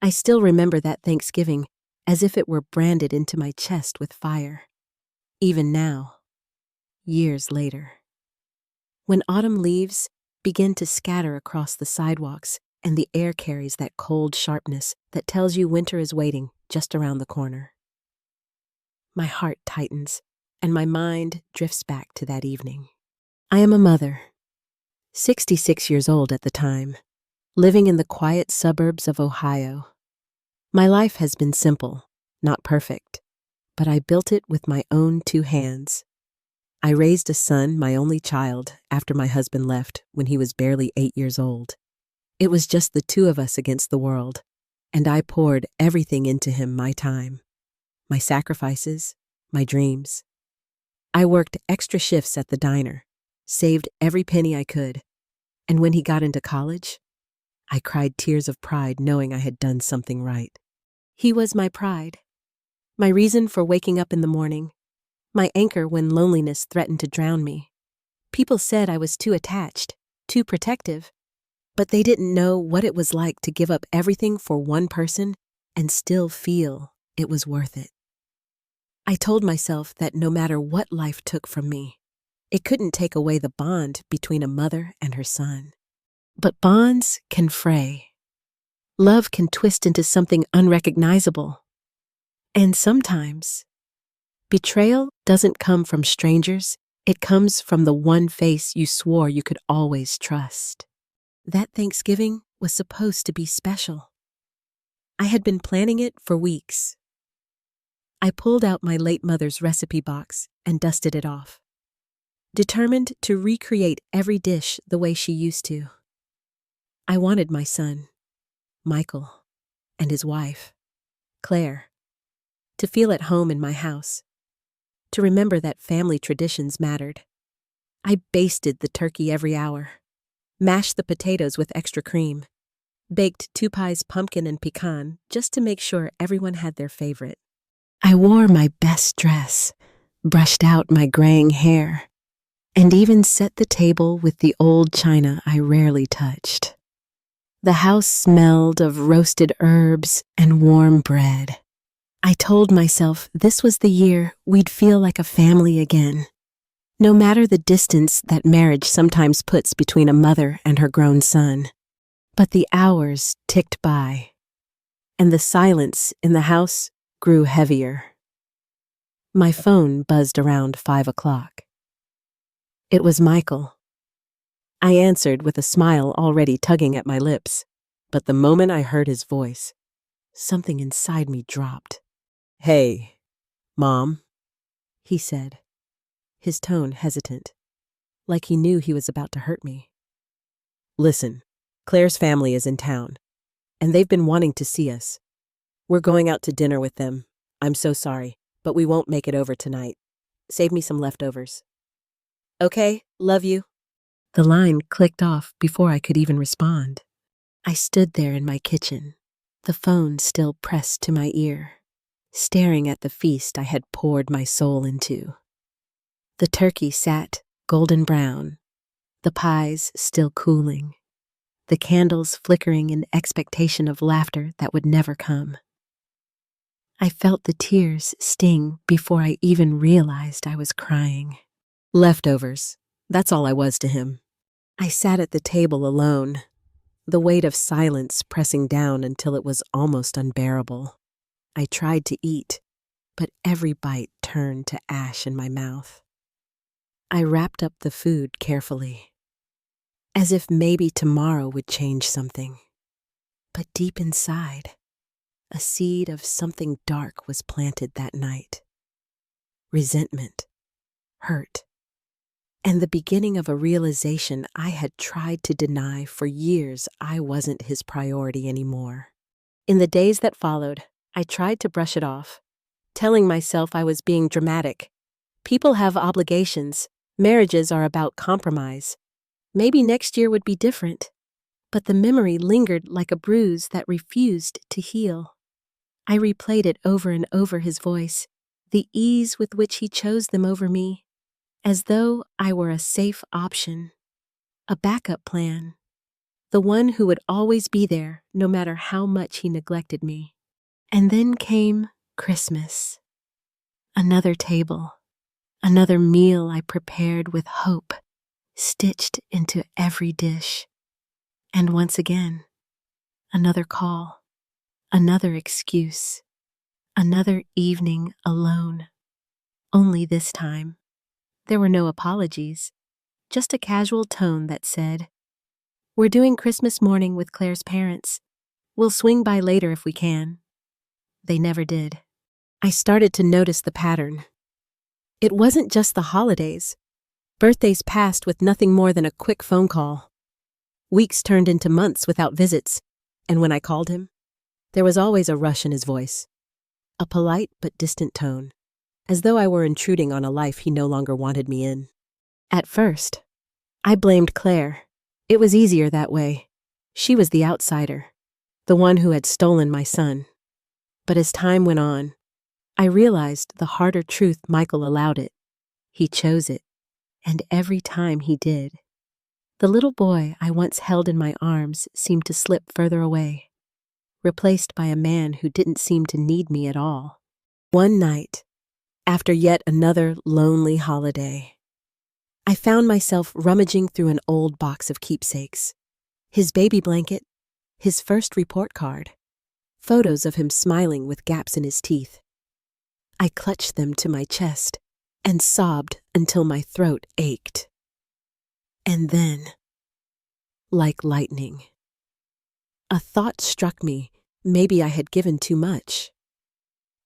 I still remember that Thanksgiving as if it were branded into my chest with fire. Even now, years later. When autumn leaves begin to scatter across the sidewalks and the air carries that cold sharpness that tells you winter is waiting just around the corner. My heart tightens and my mind drifts back to that evening. I am a mother, 66 years old at the time, living in the quiet suburbs of Ohio. My life has been simple, not perfect, but I built it with my own 2 hands. I raised a son, my only child, after my husband left when he was barely 8 years old. It was just the 2 of us against the world, and I poured everything into him, my time, my sacrifices, my dreams. I worked extra shifts at the diner, saved every penny I could, and when he got into college, I cried tears of pride knowing I had done something right. He was my pride, my reason for waking up in the morning, my anchor when loneliness threatened to drown me. People said I was too attached, too protective, but they didn't know what it was like to give up everything for one person and still feel it was worth it. I told myself that no matter what life took from me, it couldn't take away the bond between a mother and her son. But bonds can fray. Love can twist into something unrecognizable. And sometimes, betrayal doesn't come from strangers, it comes from the one face you swore you could always trust. That Thanksgiving was supposed to be special. I had been planning it for weeks. I pulled out my late mother's recipe box and dusted it off, determined to recreate every dish the way she used to. I wanted my son, Michael, and his wife, Claire, to feel at home in my house, to remember that family traditions mattered. I basted the turkey every hour, mashed the potatoes with extra cream, baked 2 pies pumpkin and pecan just to make sure everyone had their favorite. I wore my best dress, brushed out my graying hair, and even set the table with the old china I rarely touched. The house smelled of roasted herbs and warm bread. I told myself this was the year we'd feel like a family again, no matter the distance that marriage sometimes puts between a mother and her grown son. But the hours ticked by, and the silence in the house grew heavier. My phone buzzed around 5 o'clock. It was Michael. I answered with a smile already tugging at my lips, but the moment I heard his voice, something inside me dropped. "Hey, Mom," he said, his tone hesitant, like he knew he was about to hurt me. "Listen, Claire's family is in town, and they've been wanting to see us. We're going out to dinner with them. I'm so sorry, but we won't make it over tonight. Save me some leftovers." "Okay, love you." The line clicked off before I could even respond. I stood there in my kitchen, the phone still pressed to my ear, staring at the feast I had poured my soul into. The turkey sat golden brown, the pies still cooling, the candles flickering in expectation of laughter that would never come. I felt the tears sting before I even realized I was crying. Leftovers, that's all I was to him. I sat at the table alone, the weight of silence pressing down until it was almost unbearable. I tried to eat, but every bite turned to ash in my mouth. I wrapped up the food carefully, as if maybe tomorrow would change something. But deep inside, a seed of something dark was planted that night. Resentment, hurt, and the beginning of a realization I had tried to deny for years I wasn't his priority anymore. In the days that followed, I tried to brush it off, telling myself I was being dramatic. People have obligations. Marriages are about compromise. Maybe next year would be different. But the memory lingered like a bruise that refused to heal. I replayed it over and over, his voice, the ease with which he chose them over me, as though I were a safe option, a backup plan. the one who would always be there no matter how much he neglected me. And then came Christmas. Another table, another meal I prepared with hope, stitched into every dish. And once again, another call, another excuse, another evening alone. Only this time, there were no apologies, just a casual tone that said, "We're doing Christmas morning with Claire's parents. We'll swing by later if we can." They never did. I started to notice the pattern. It wasn't just the holidays. Birthdays passed with nothing more than a quick phone call. Weeks turned into months without visits, and when I called him, there was always a rush in his voice, a polite but distant tone, as though I were intruding on a life he no longer wanted me in. At first, I blamed Claire. It was easier that way. She was the outsider, the one who had stolen my son. But as time went on, I realized the harder truth Michael allowed it. He chose it, and every time he did, the little boy I once held in my arms seemed to slip further away, replaced by a man who didn't seem to need me at all. One night, after yet another lonely holiday, I found myself rummaging through an old box of keepsakes. His baby blanket, his first report card, photos of him smiling with gaps in his teeth. I clutched them to my chest and sobbed until my throat ached. And then, like lightning, a thought struck me. Maybe I had given too much.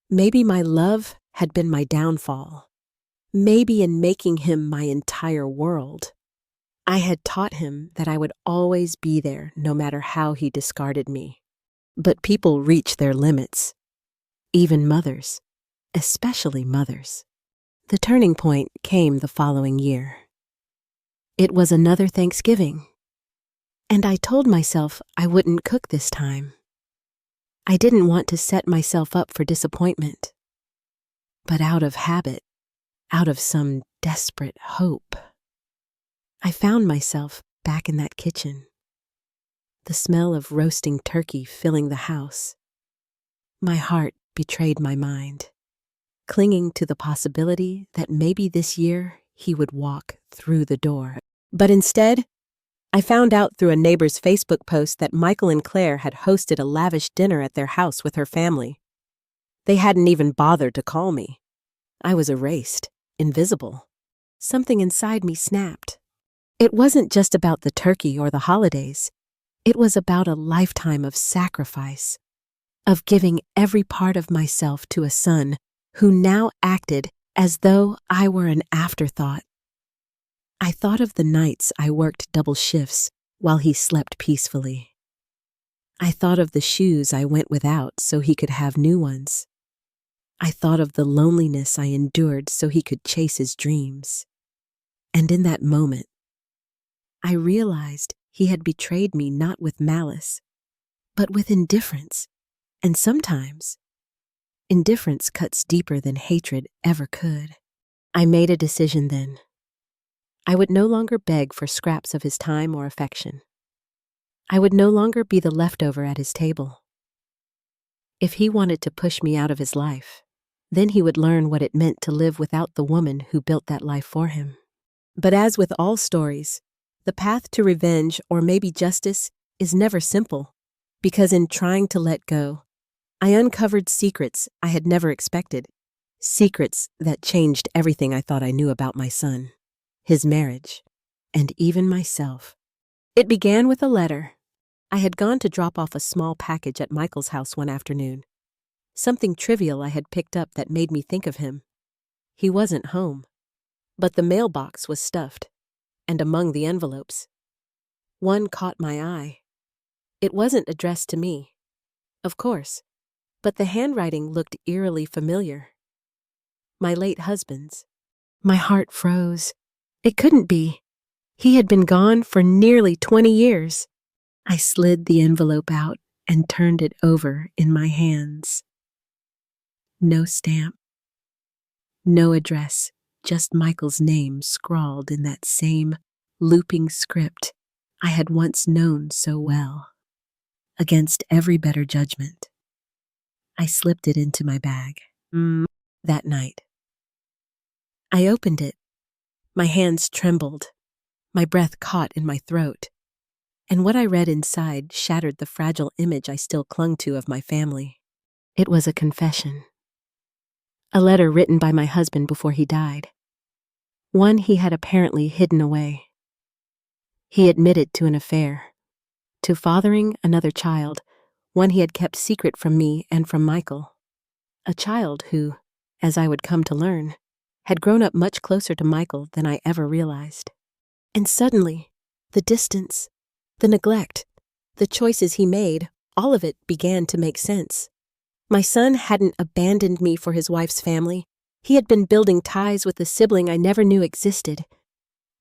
Maybe my love had been my downfall. Maybe in making him my entire world, I had taught him that I would always be there no matter how he discarded me. But people reach their limits, even mothers, especially mothers. The turning point came the following year. It was another Thanksgiving, and I told myself I wouldn't cook this time. I didn't want to set myself up for disappointment. But out of habit, out of some desperate hope, I found myself back in that kitchen, the smell of roasting turkey filling the house. My heart betrayed my mind, clinging to the possibility that maybe this year he would walk through the door. But instead, I found out through a neighbor's Facebook post that Michael and Claire had hosted a lavish dinner at their house with her family. They hadn't even bothered to call me. I was erased, invisible. Something inside me snapped. It wasn't just about the turkey or the holidays. It was about a lifetime of sacrifice, of giving every part of myself to a son who now acted as though I were an afterthought. I thought of the nights I worked double shifts while he slept peacefully. I thought of the shoes I went without so he could have new ones. I thought of the loneliness I endured so he could chase his dreams. And in that moment, I realized he had betrayed me not with malice, but with indifference. And sometimes, indifference cuts deeper than hatred ever could. I made a decision then. I would no longer beg for scraps of his time or affection. I would no longer be the leftover at his table. If he wanted to push me out of his life, then he would learn what it meant to live without the woman who built that life for him. But as with all stories, the path to revenge or maybe justice is never simple, because in trying to let go, I uncovered secrets I had never expected, secrets that changed everything I thought I knew about my son, his marriage, and even myself. It began with a letter. I had gone to drop off a small package at Michael's house one afternoon. Something trivial I had picked up that made me think of him. He wasn't home, but the mailbox was stuffed, and among the envelopes, one caught my eye. It wasn't addressed to me, of course, but the handwriting looked eerily familiar. My late husband's. My heart froze. It couldn't be. He had been gone for nearly 20 years. I slid the envelope out and turned it over in my hands. No stamp, no address, just Michael's name scrawled in that same looping script I had once known so well. Against every better judgment, I slipped it into my bag. That night, I opened it. My hands trembled. My breath caught in my throat. And what I read inside shattered the fragile image I still clung to of my family. It was a confession. A letter written by my husband before he died. One he had apparently hidden away. He admitted to an affair, to fathering another child, one he had kept secret from me and from Michael. A child who, as I would come to learn, had grown up much closer to Michael than I ever realized. And suddenly, the distance, the neglect, the choices he made, all of it began to make sense. My son hadn't abandoned me for his wife's family. He had been building ties with a sibling I never knew existed.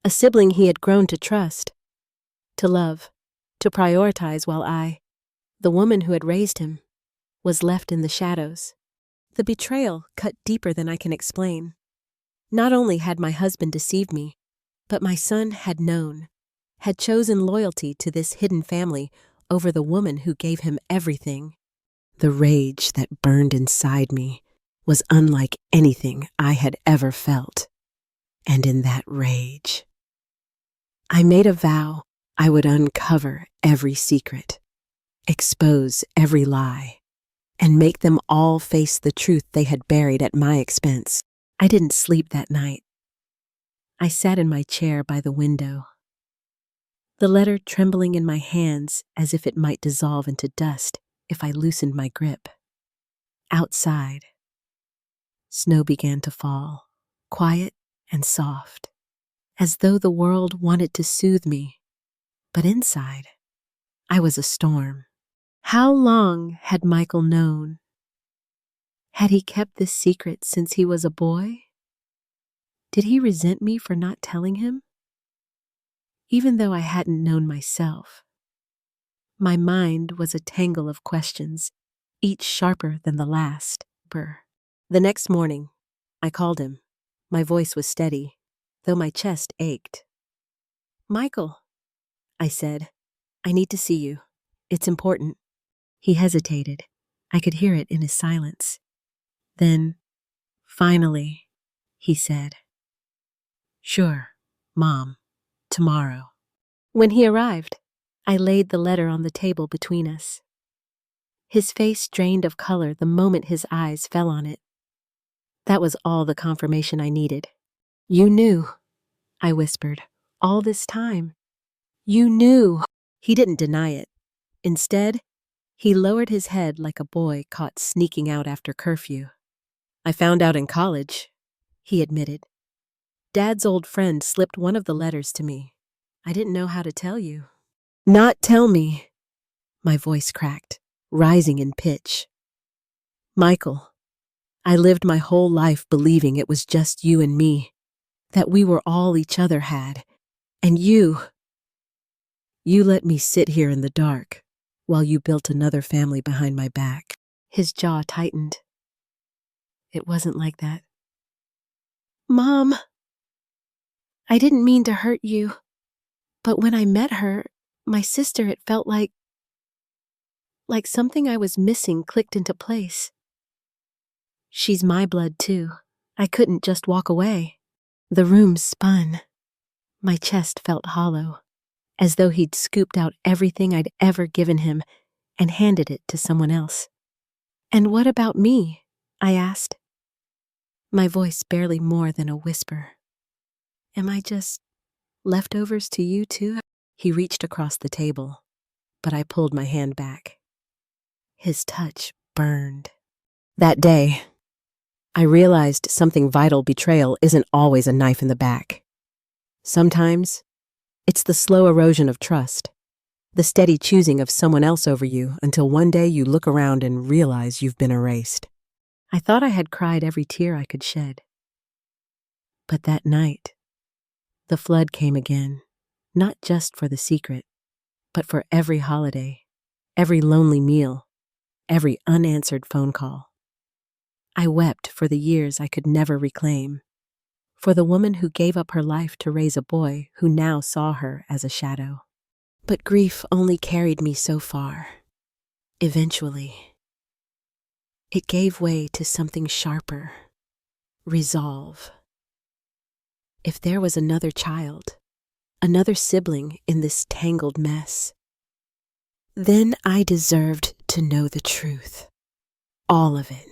A sibling he had grown to trust, to love, to prioritize while I, the woman who had raised him, was left in the shadows. The betrayal cut deeper than I can explain. Not only had my husband deceived me, but my son had known, had chosen loyalty to this hidden family over the woman who gave him everything. The rage that burned inside me was unlike anything I had ever felt. And in that rage, I made a vow I would uncover every secret, expose every lie, and make them all face the truth they had buried at my expense. I didn't sleep that night. I sat in my chair by the window, the letter trembling in my hands as if it might dissolve into dust if I loosened my grip. Outside, snow began to fall, quiet and soft, as though the world wanted to soothe me. But inside, I was a storm. How long had Michael known? Had he kept this secret since he was a boy? Did he resent me for not telling him? Even though I hadn't known myself, my mind was a tangle of questions, each sharper than the last. The next morning, I called him. My voice was steady, though my chest ached. "Michael," I said, "I need to see you. It's important." He hesitated. I could hear it in his silence. Then, finally, he said, "Sure, Mom, tomorrow." When he arrived, I laid the letter on the table between us. His face drained of color the moment his eyes fell on it. That was all the confirmation I needed. "You knew," I whispered, "all this time. You knew." He didn't deny it. Instead, he lowered his head like a boy caught sneaking out after curfew. "I found out in college," he admitted. "Dad's old friend slipped one of the letters to me. I didn't know how to tell you." "Not tell me," my voice cracked, rising in pitch. "Michael, I lived my whole life believing it was just you and me, that we were all each other had, and you let me sit here in the dark while you built another family behind my back." His jaw tightened. "It wasn't like that." "Mom, I didn't mean to hurt you, but when I met her, my sister, it felt like something I was missing clicked into place. She's my blood too. I couldn't just walk away." The room spun. My chest felt hollow, as though he'd scooped out everything I'd ever given him and handed it to someone else. "And what about me?" I asked, my voice barely more than a whisper. "Am I just leftovers to you too?" He reached across the table, but I pulled my hand back. His touch burned. That day, I realized something vital. Betrayal isn't always a knife in the back. Sometimes, it's the slow erosion of trust, the steady choosing of someone else over you until one day you look around and realize you've been erased. I thought I had cried every tear I could shed. But that night, the flood came again, not just for the secret, but for every holiday, every lonely meal, every unanswered phone call. I wept for the years I could never reclaim, for the woman who gave up her life to raise a boy who now saw her as a shadow. But grief only carried me so far. Eventually, it gave way to something sharper: resolve. If there was another child, another sibling in this tangled mess, then I deserved to know the truth. All of it.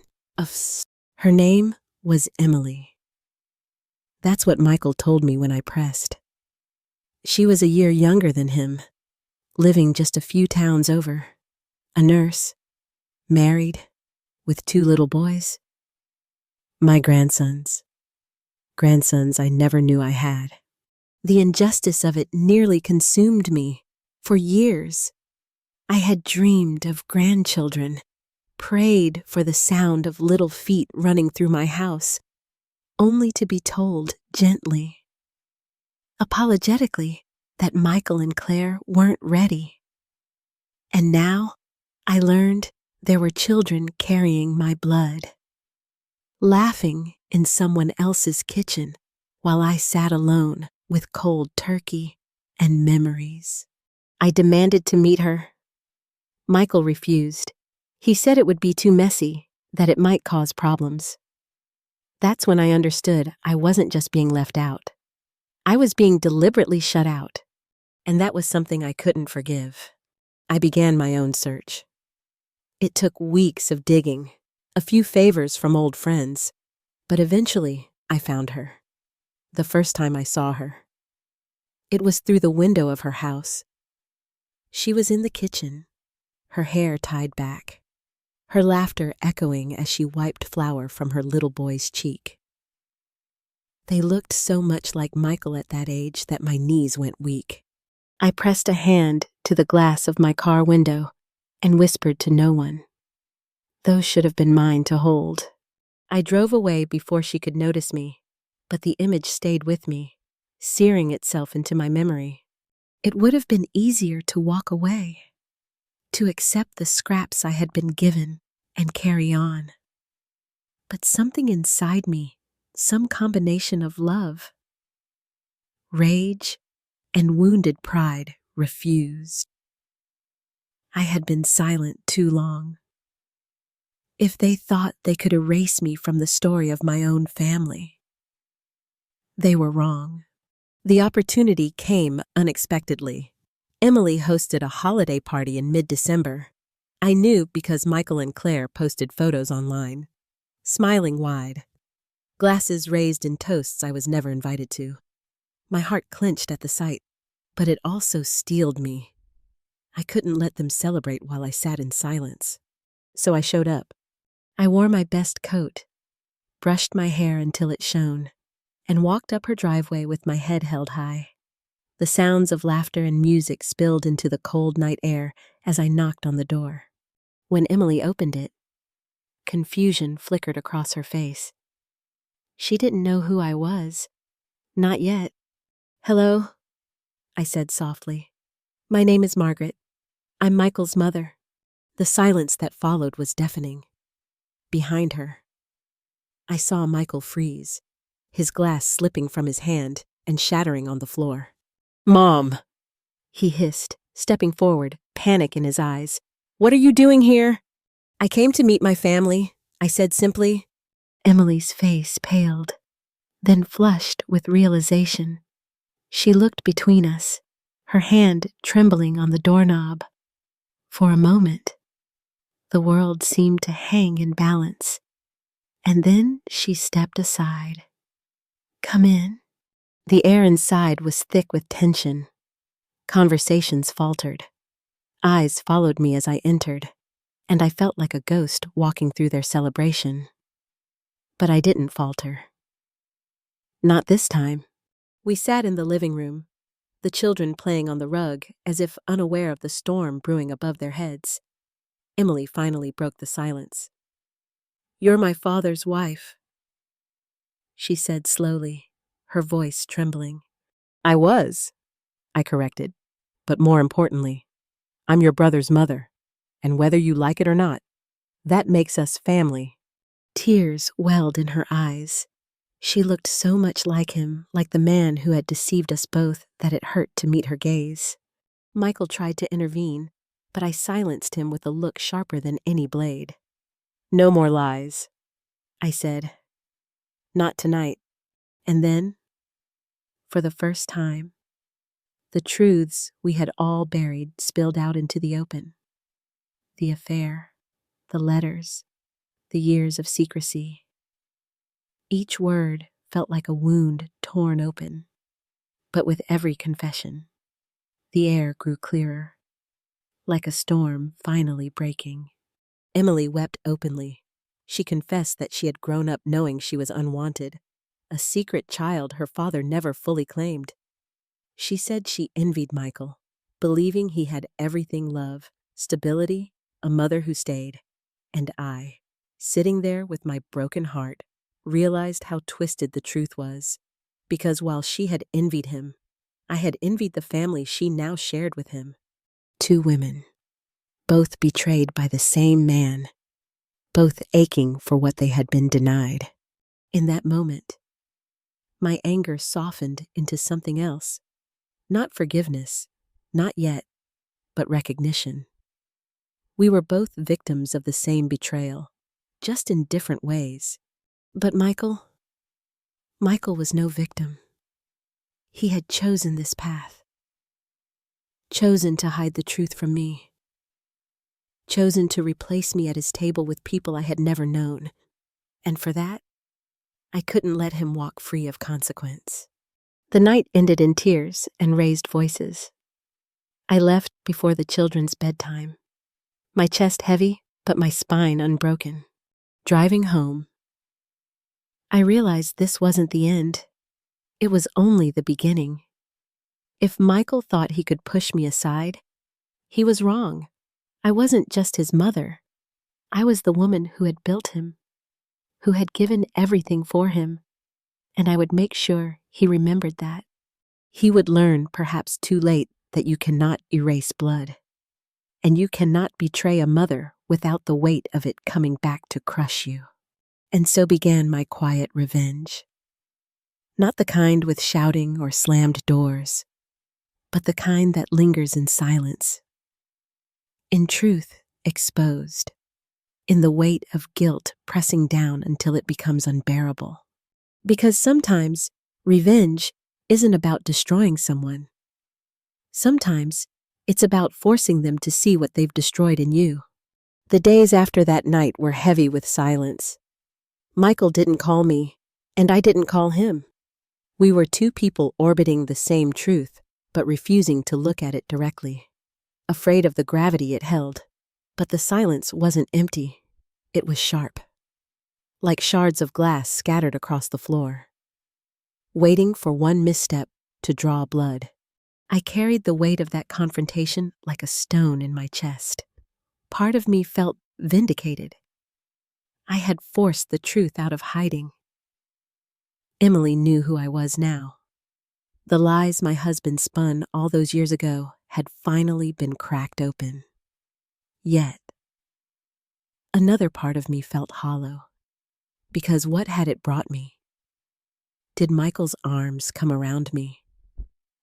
Her name was Emily. That's what Michael told me when I pressed. She was a year younger than him, living just a few towns over, a nurse, married, with 2 little boys. My grandsons I never knew I had. The injustice of it nearly consumed me. For years, I had dreamed of grandchildren, prayed for the sound of little feet running through my house, only to be told gently, apologetically, that Michael and Claire weren't ready. And now I learned there were children carrying my blood, laughing in someone else's kitchen while I sat alone with cold turkey and memories. I demanded to meet her. Michael refused. He said it would be too messy, that it might cause problems. That's when I understood I wasn't just being left out. I was being deliberately shut out, and that was something I couldn't forgive. I began my own search. It took weeks of digging, a few favors from old friends, but eventually I found her. The first time I saw her, it was through the window of her house. She was in the kitchen, her hair tied back, her laughter echoing as she wiped flour from her little boy's cheek. They looked so much like Michael at that age that my knees went weak. I pressed a hand to the glass of my car window and whispered to no one. Those should have been mine to hold. I drove away before she could notice me, but the image stayed with me, searing itself into my memory. It would have been easier to walk away, to accept the scraps I had been given and carry on. But something inside me, some combination of love, rage, and wounded pride, refused. I had been silent too long. If they thought they could erase me from the story of my own family, they were wrong. The opportunity came unexpectedly. Emily hosted a holiday party in mid-December. I knew because Michael and Claire posted photos online, smiling wide, glasses raised in toasts I was never invited to. My heart clenched at the sight, but it also steeled me. I couldn't let them celebrate while I sat in silence. So I showed up. I wore my best coat, brushed my hair until it shone, and walked up her driveway with my head held high. The sounds of laughter and music spilled into the cold night air as I knocked on the door. When Emily opened it, confusion flickered across her face. She didn't know who I was. Not yet. "Hello," I said softly. "My name is Margaret. I'm Michael's mother." The silence that followed was deafening. Behind her, I saw Michael freeze, his glass slipping from his hand and shattering on the floor. "Mom," he hissed, stepping forward, panic in his eyes. "What are you doing here?" "I came to meet my family," I said simply. Emily's face paled, then flushed with realization. She looked between us, her hand trembling on the doorknob. For a moment, the world seemed to hang in balance, and then she stepped aside. "Come in." The air inside was thick with tension. Conversations faltered. Eyes followed me as I entered, and I felt like a ghost walking through their celebration. But I didn't falter. Not this time. We sat in the living room, the children playing on the rug as if unaware of the storm brewing above their heads. Emily finally broke the silence. "You're my father's wife," she said slowly, her voice trembling. "I was," I corrected. "But more importantly, I'm your brother's mother, and whether you like it or not, that makes us family." Tears welled in her eyes. She looked so much like him, like the man who had deceived us both, that it hurt to meet her gaze. Michael tried to intervene, but I silenced him with a look sharper than any blade. "No more lies," I said. "Not tonight." And then, for the first time, the truths we had all buried spilled out into the open. The affair, the letters, the years of secrecy. Each word felt like a wound torn open. But with every confession, the air grew clearer, like a storm finally breaking. Emily wept openly. She confessed that she had grown up knowing she was unwanted, a secret child her father never fully claimed. She said she envied Michael, believing he had everything: love, stability, a mother who stayed. And I, sitting there with my broken heart, realized how twisted the truth was. Because while she had envied him, I had envied the family she now shared with him. Two women, both betrayed by the same man, both aching for what they had been denied. In that moment, my anger softened into something else. Not forgiveness, not yet, but recognition. We were both victims of the same betrayal, just in different ways. But Michael was no victim. He had chosen this path. Chosen to hide the truth from me. Chosen to replace me at his table with people I had never known. And for that, I couldn't let him walk free of consequence. The night ended in tears and raised voices. I left before the children's bedtime, my chest heavy, but my spine unbroken. Driving home, I realized this wasn't the end. It was only the beginning. If Michael thought he could push me aside, he was wrong. I wasn't just his mother. I was the woman who had built him, who had given everything for him, and I would make sure he remembered that. He would learn, perhaps too late, that you cannot erase blood, and you cannot betray a mother without the weight of it coming back to crush you. And so began my quiet revenge. Not the kind with shouting or slammed doors, but the kind that lingers in silence. In truth, exposed. In the weight of guilt pressing down until it becomes unbearable. Because sometimes revenge isn't about destroying someone. Sometimes it's about forcing them to see what they've destroyed in you. The days after that night were heavy with silence. Michael didn't call me, and I didn't call him. We were two people orbiting the same truth, but refusing to look at it directly. Afraid of the gravity it held. But the silence wasn't empty. It was sharp. Like shards of glass scattered across the floor. Waiting for one misstep to draw blood. I carried the weight of that confrontation like a stone in my chest. Part of me felt vindicated. I had forced the truth out of hiding. Emily knew who I was now. The lies my husband spun all those years ago had finally been cracked open. Yet, another part of me felt hollow. Because what had it brought me? Did Michael's arms come around me,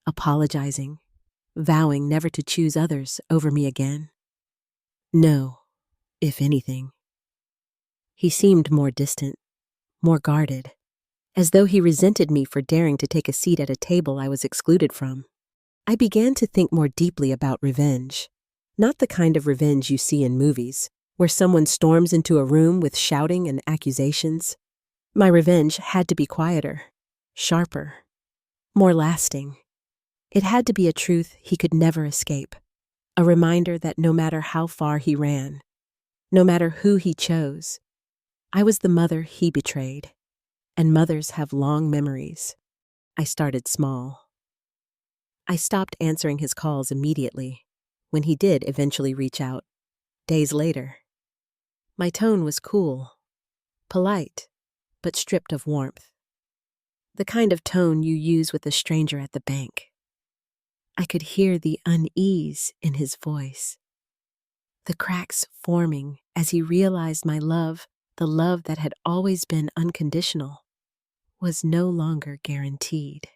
apologizing, vowing never to choose others over me again? No, if anything. He seemed more distant, more guarded, as though he resented me for daring to take a seat at a table I was excluded from. I began to think more deeply about revenge. Not the kind of revenge you see in movies, where someone storms into a room with shouting and accusations. My revenge had to be quieter, sharper, more lasting. It had to be a truth he could never escape, a reminder that no matter how far he ran, no matter who he chose, I was the mother he betrayed, and mothers have long memories. I started small. I stopped answering his calls immediately, when he did eventually reach out, days later. My tone was cool, polite, but stripped of warmth. The kind of tone you use with a stranger at the bank. I could hear the unease in his voice, the cracks forming as he realized my love, the love that had always been unconditional, was no longer guaranteed.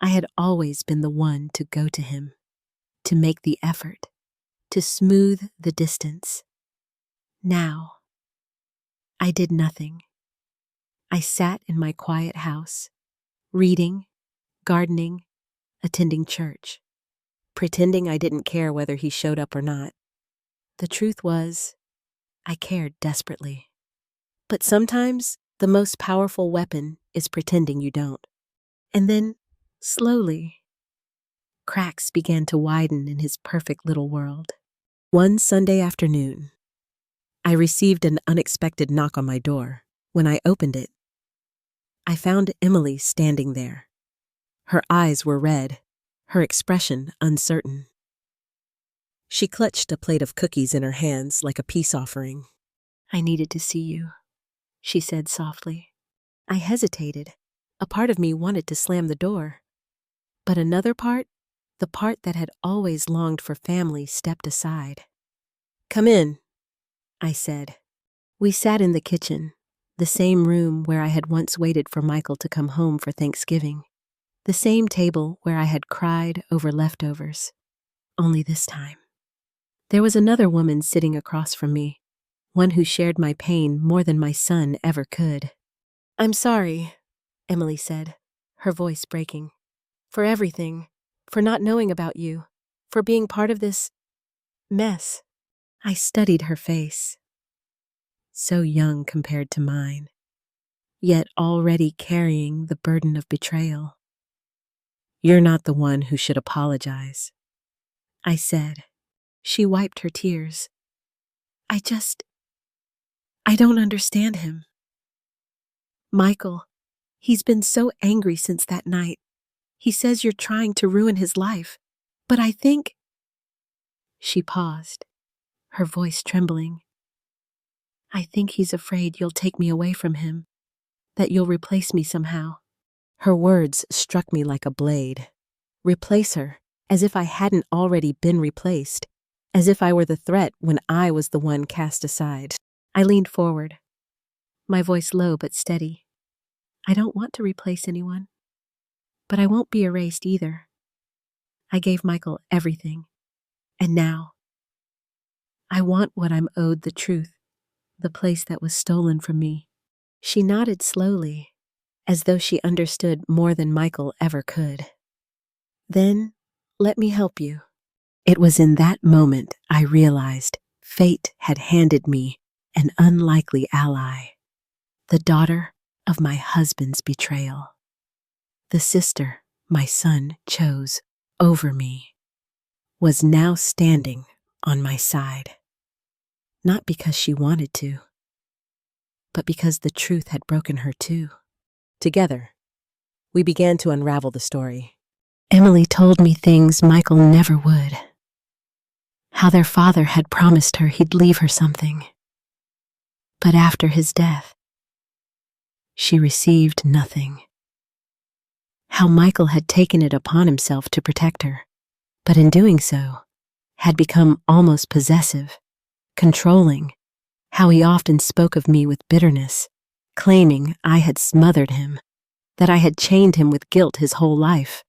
I had always been the one to go to him, to make the effort, to smooth the distance. Now, I did nothing. I sat in my quiet house, reading, gardening, attending church, pretending I didn't care whether he showed up or not. The truth was, I cared desperately. But sometimes the most powerful weapon is pretending you don't. And then, slowly, cracks began to widen in his perfect little world. One Sunday afternoon, I received an unexpected knock on my door. When I opened it, I found Emily standing there. Her eyes were red, her expression uncertain. She clutched a plate of cookies in her hands like a peace offering. "I needed to see you," she said softly. I hesitated. A part of me wanted to slam the door. But another part, the part that had always longed for family, stepped aside. "Come in," I said. We sat in the kitchen, the same room where I had once waited for Michael to come home for Thanksgiving, the same table where I had cried over leftovers. Only this time, there was another woman sitting across from me, one who shared my pain more than my son ever could. "I'm sorry," Emily said, her voice breaking, "for everything, for not knowing about you, for being part of this mess." I studied her face. So young compared to mine, yet already carrying the burden of betrayal. "You're not the one who should apologize," I said. She wiped her tears. I don't understand him. Michael, he's been so angry since that night. He says you're trying to ruin his life, but I think—" She paused, her voice trembling. "I think he's afraid you'll take me away from him, that you'll replace me somehow." Her words struck me like a blade. Replace her, as if I hadn't already been replaced, as if I were the threat when I was the one cast aside. I leaned forward, my voice low but steady. "I don't want to replace anyone, but I won't be erased either. I gave Michael everything, and now I want what I'm owed, the truth, the place that was stolen from me." She nodded slowly, as though she understood more than Michael ever could. "Then, let me help you." It was in that moment I realized fate had handed me an unlikely ally, the daughter of my husband's betrayal. The sister my son chose over me was now standing on my side. Not because she wanted to, but because the truth had broken her too. Together, we began to unravel the story. Emily told me things Michael never would. How their father had promised her he'd leave her something. But after his death, she received nothing. How Michael had taken it upon himself to protect her, but in doing so, had become almost possessive, controlling. How he often spoke of me with bitterness, claiming I had smothered him, that I had chained him with guilt his whole life.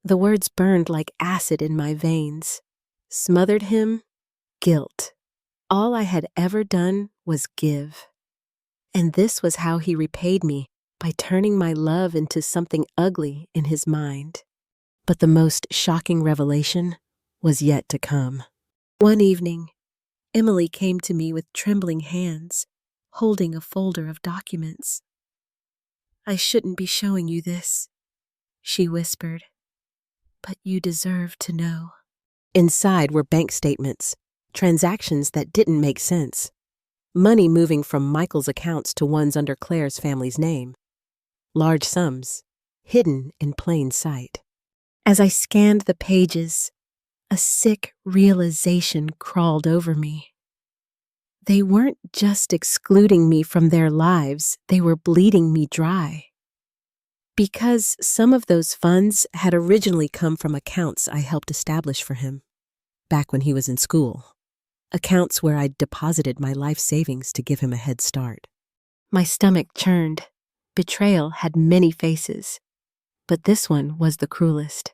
The words burned like acid in my veins. Smothered him, guilt. All I had ever done was give. And this was how he repaid me, by turning my love into something ugly in his mind. But the most shocking revelation was yet to come. One evening, Emily came to me with trembling hands, holding a folder of documents. "I shouldn't be showing you this," she whispered, "but you deserve to know." Inside were bank statements, transactions that didn't make sense. Money moving from Michael's accounts to ones under Claire's family's name. Large sums, hidden in plain sight. As I scanned the pages, a sick realization crawled over me. They weren't just excluding me from their lives, they were bleeding me dry. Because some of those funds had originally come from accounts I helped establish for him, back when he was in school. Accounts where I'd deposited my life savings to give him a head start. My stomach churned. Betrayal had many faces, but this one was the cruelest.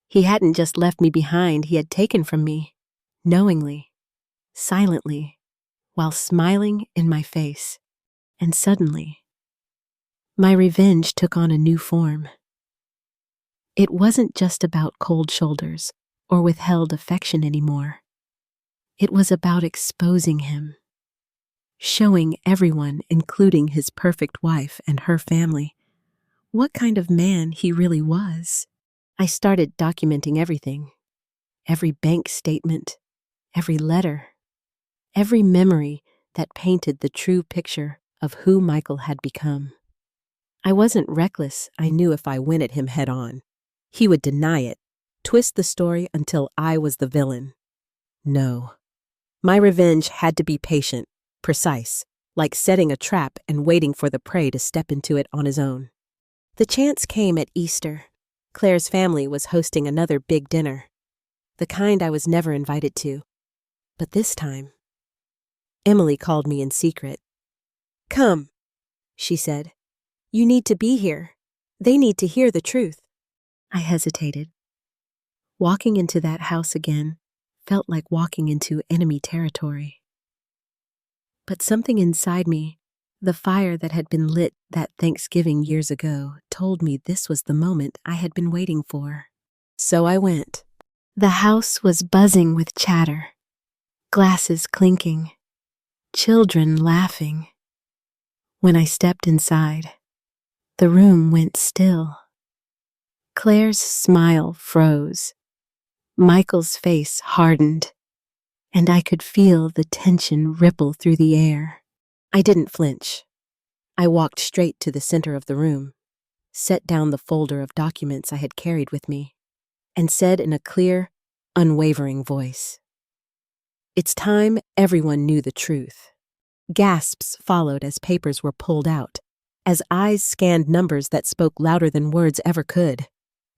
He hadn't just left me behind, he had taken from me, knowingly, silently, while smiling in my face. And suddenly, my revenge took on a new form. It wasn't just about cold shoulders or withheld affection anymore. It was about exposing him, showing everyone, including his perfect wife and her family, what kind of man he really was. I started documenting everything, every bank statement, every letter, every memory that painted the true picture of who Michael had become. I wasn't reckless. I knew if I went at him head on, he would deny it, twist the story until I was the villain. No. My revenge had to be patient, precise, like setting a trap and waiting for the prey to step into it on his own. The chance came at Easter. Claire's family was hosting another big dinner, the kind I was never invited to. But this time, Emily called me in secret. "Come," she said. "You need to be here. They need to hear the truth." I hesitated. Walking into that house again felt like walking into enemy territory. But something inside me, the fire that had been lit that Thanksgiving years ago, told me this was the moment I had been waiting for. So I went. The house was buzzing with chatter, glasses clinking, children laughing. When I stepped inside, the room went still. Claire's smile froze. Michael's face hardened, and I could feel the tension ripple through the air. I didn't flinch. I walked straight to the center of the room, set down the folder of documents I had carried with me, and said in a clear, unwavering voice, "It's time everyone knew the truth." Gasps followed as papers were pulled out, as eyes scanned numbers that spoke louder than words ever could.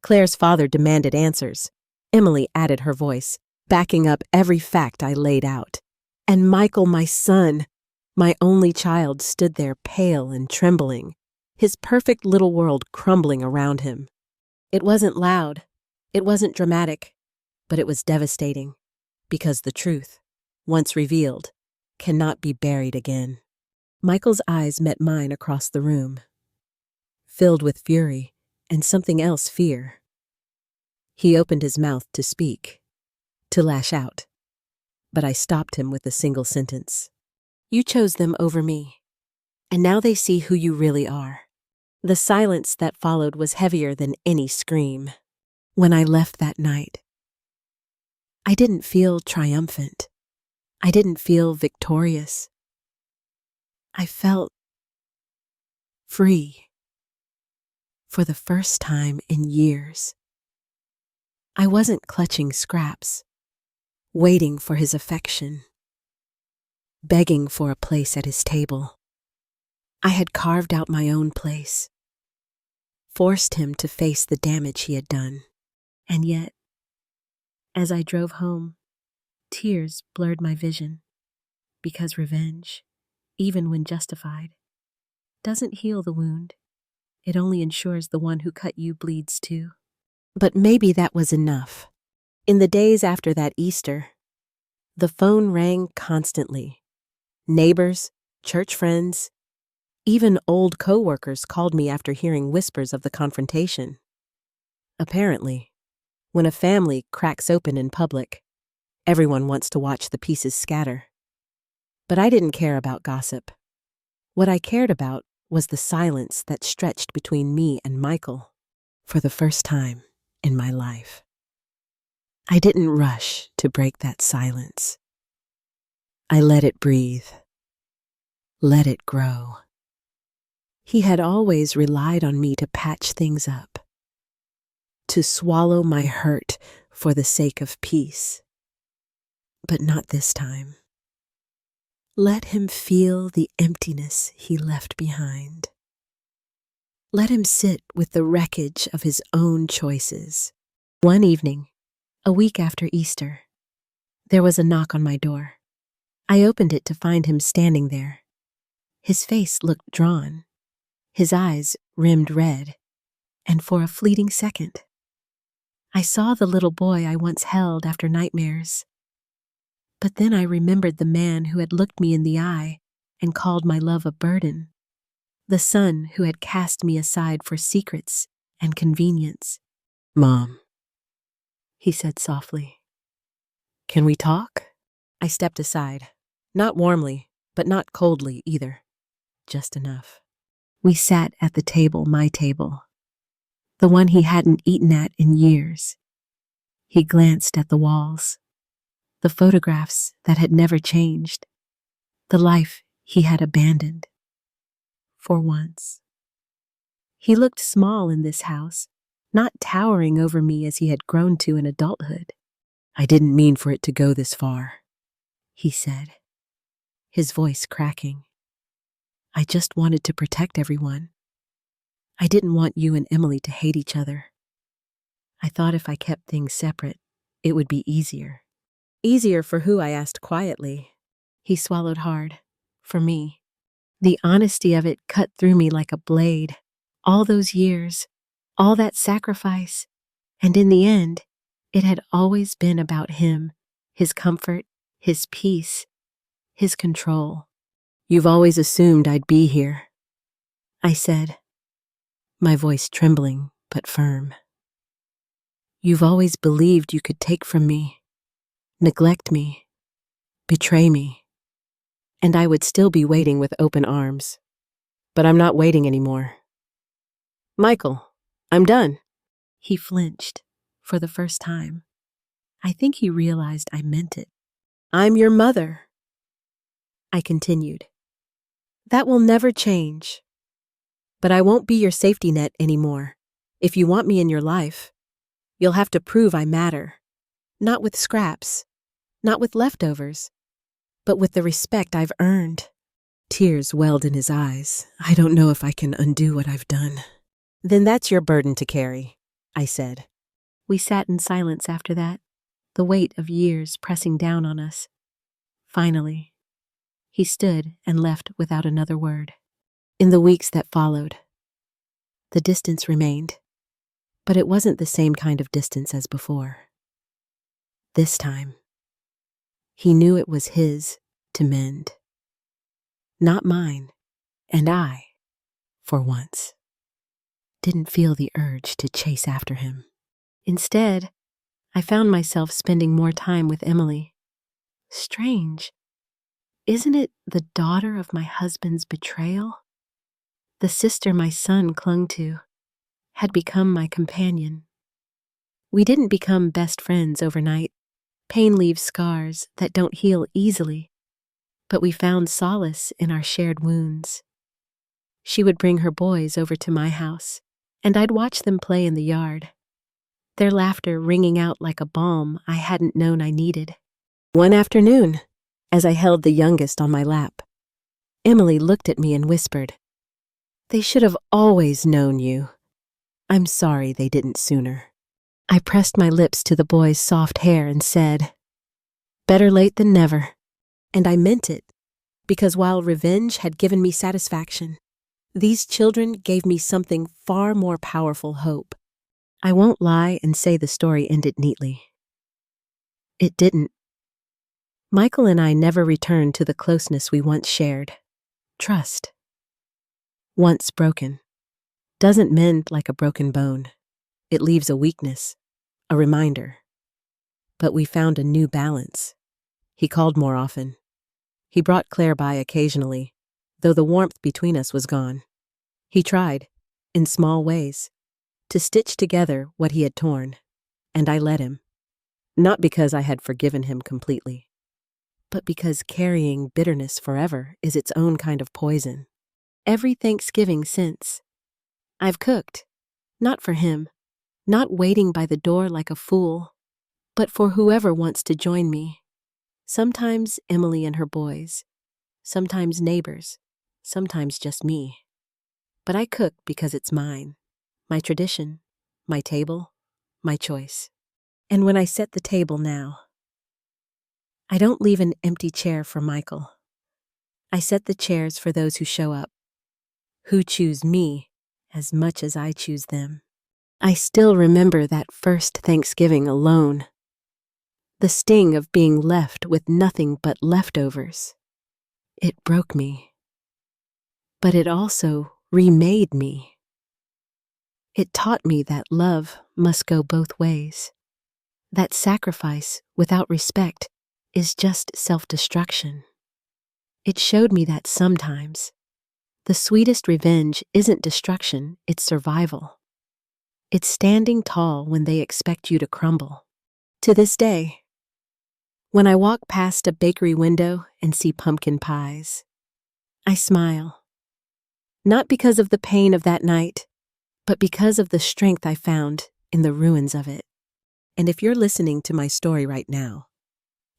Claire's father demanded answers. Emily added her voice, backing up every fact I laid out. And Michael, my son, my only child, stood there pale and trembling, his perfect little world crumbling around him. It wasn't loud, it wasn't dramatic, but it was devastating, because the truth, once revealed, cannot be buried again. Michael's eyes met mine across the room, filled with fury and something else, fear. He opened his mouth to speak, to lash out, but I stopped him with a single sentence. "You chose them over me, and now they see who you really are." The silence that followed was heavier than any scream. When I left that night, I didn't feel triumphant. I didn't feel victorious. I felt free. For the first time in years. I wasn't clutching scraps, waiting for his affection, begging for a place at his table. I had carved out my own place, forced him to face the damage he had done. And yet, as I drove home, tears blurred my vision, because revenge, even when justified, doesn't heal the wound. It only ensures the one who cut you bleeds too. But maybe that was enough. In the days after that Easter, the phone rang constantly. Neighbors, church friends, even old co-workers called me after hearing whispers of the confrontation. Apparently, when a family cracks open in public, everyone wants to watch the pieces scatter. But I didn't care about gossip. What I cared about was the silence that stretched between me and Michael for the first time in my life. I didn't rush to break that silence. I let it breathe, let it grow. He had always relied on me to patch things up, to swallow my hurt for the sake of peace. But not this time. Let him feel the emptiness he left behind. Let him sit with the wreckage of his own choices. One evening, a week after Easter, there was a knock on my door. I opened it to find him standing there. His face looked drawn, his eyes rimmed red, and for a fleeting second, I saw the little boy I once held after nightmares. But then I remembered the man who had looked me in the eye and called my love a burden, the son who had cast me aside for secrets and convenience. "Mom," he said softly, "can we talk?" I stepped aside, not warmly, but not coldly either, just enough. We sat at the table, my table, the one he hadn't eaten at in years. He glanced at the walls, the photographs that had never changed, the life he had abandoned. For once. He looked small in this house, not towering over me as he had grown to in adulthood. "I didn't mean for it to go this far," he said, his voice cracking. "I just wanted to protect everyone. I didn't want you and Emily to hate each other. I thought if I kept things separate, it would be easier." "Easier for who?" I asked quietly. He swallowed hard. "For me." The honesty of it cut through me like a blade. All those years, all that sacrifice, and in the end, it had always been about him, his comfort, his peace, his control. "You've always assumed I'd be here," I said, my voice trembling but firm. "You've always believed you could take from me, neglect me, betray me, and I would still be waiting with open arms. But I'm not waiting anymore. Michael, I'm done." He flinched for the first time. I think he realized I meant it. "I'm your mother," I continued. "That will never change. But I won't be your safety net anymore. If you want me in your life, you'll have to prove I matter. Not with scraps, not with leftovers, but with the respect I've earned." Tears welled in his eyes. "I don't know if I can undo what I've done." "Then that's your burden to carry," I said. We sat in silence after that, the weight of years pressing down on us. Finally, he stood and left without another word. In the weeks that followed, the distance remained, but it wasn't the same kind of distance as before. This time, he knew it was his to mend, not mine, and I, for once, didn't feel the urge to chase after him. Instead, I found myself spending more time with Emily. Strange, isn't it the daughter of my husband's betrayal? The sister my son clung to had become my companion. We didn't become best friends overnight. Pain leaves scars that don't heal easily, but we found solace in our shared wounds. She would bring her boys over to my house, and I'd watch them play in the yard, their laughter ringing out like a balm I hadn't known I needed. One afternoon, as I held the youngest on my lap, Emily looked at me and whispered, "They should have always known you. I'm sorry they didn't sooner." I pressed my lips to the boy's soft hair and said, "Better late than never." And I meant it, because while revenge had given me satisfaction, these children gave me something far more powerful: hope. I won't lie and say the story ended neatly. It didn't. Michael and I never returned to the closeness we once shared. Trust, once broken, doesn't mend like a broken bone. It leaves a weakness, a reminder. But we found a new balance. He called more often. He brought Claire by occasionally, though the warmth between us was gone. He tried, in small ways, to stitch together what he had torn, and I let him. Not because I had forgiven him completely, but because carrying bitterness forever is its own kind of poison. Every Thanksgiving since, I've cooked, not for him, not waiting by the door like a fool, but for whoever wants to join me. Sometimes Emily and her boys, sometimes neighbors, sometimes just me. But I cook because it's mine, my tradition, my table, my choice. And when I set the table now, I don't leave an empty chair for Michael. I set the chairs for those who show up, who choose me as much as I choose them. I still remember that first Thanksgiving alone. The sting of being left with nothing but leftovers. It broke me. But it also remade me. It taught me that love must go both ways. That sacrifice without respect is just self-destruction. It showed me that sometimes the sweetest revenge isn't destruction, it's survival. It's standing tall when they expect you to crumble. To this day, when I walk past a bakery window and see pumpkin pies, I smile. Not because of the pain of that night, but because of the strength I found in the ruins of it. And if you're listening to my story right now,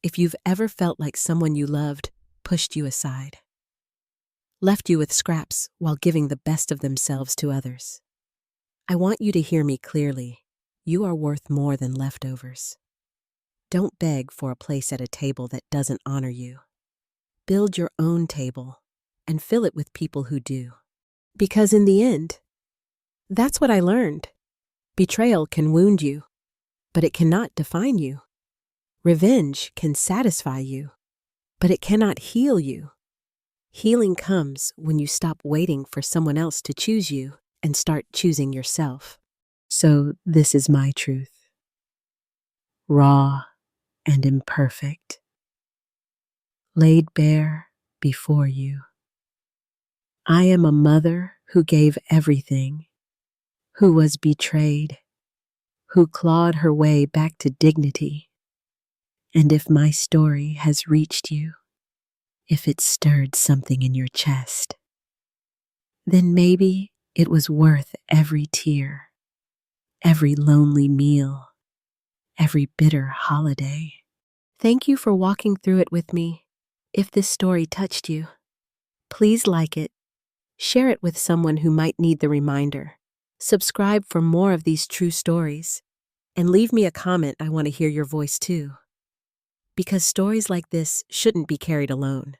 if you've ever felt like someone you loved pushed you aside, left you with scraps while giving the best of themselves to others, I want you to hear me clearly. You are worth more than leftovers. Don't beg for a place at a table that doesn't honor you. Build your own table and fill it with people who do. Because in the end, that's what I learned. Betrayal can wound you, but it cannot define you. Revenge can satisfy you, but it cannot heal you. Healing comes when you stop waiting for someone else to choose you and start choosing yourself. So this is my truth. Raw and imperfect. Laid bare before you. I am a mother who gave everything, who was betrayed, who clawed her way back to dignity. And if my story has reached you, if it stirred something in your chest, then maybe it was worth every tear, every lonely meal, every bitter holiday. Thank you for walking through it with me. If this story touched you, please like it, share it with someone who might need the reminder, subscribe for more of these true stories, and leave me a comment. I want to hear your voice too. Because stories like this shouldn't be carried alone.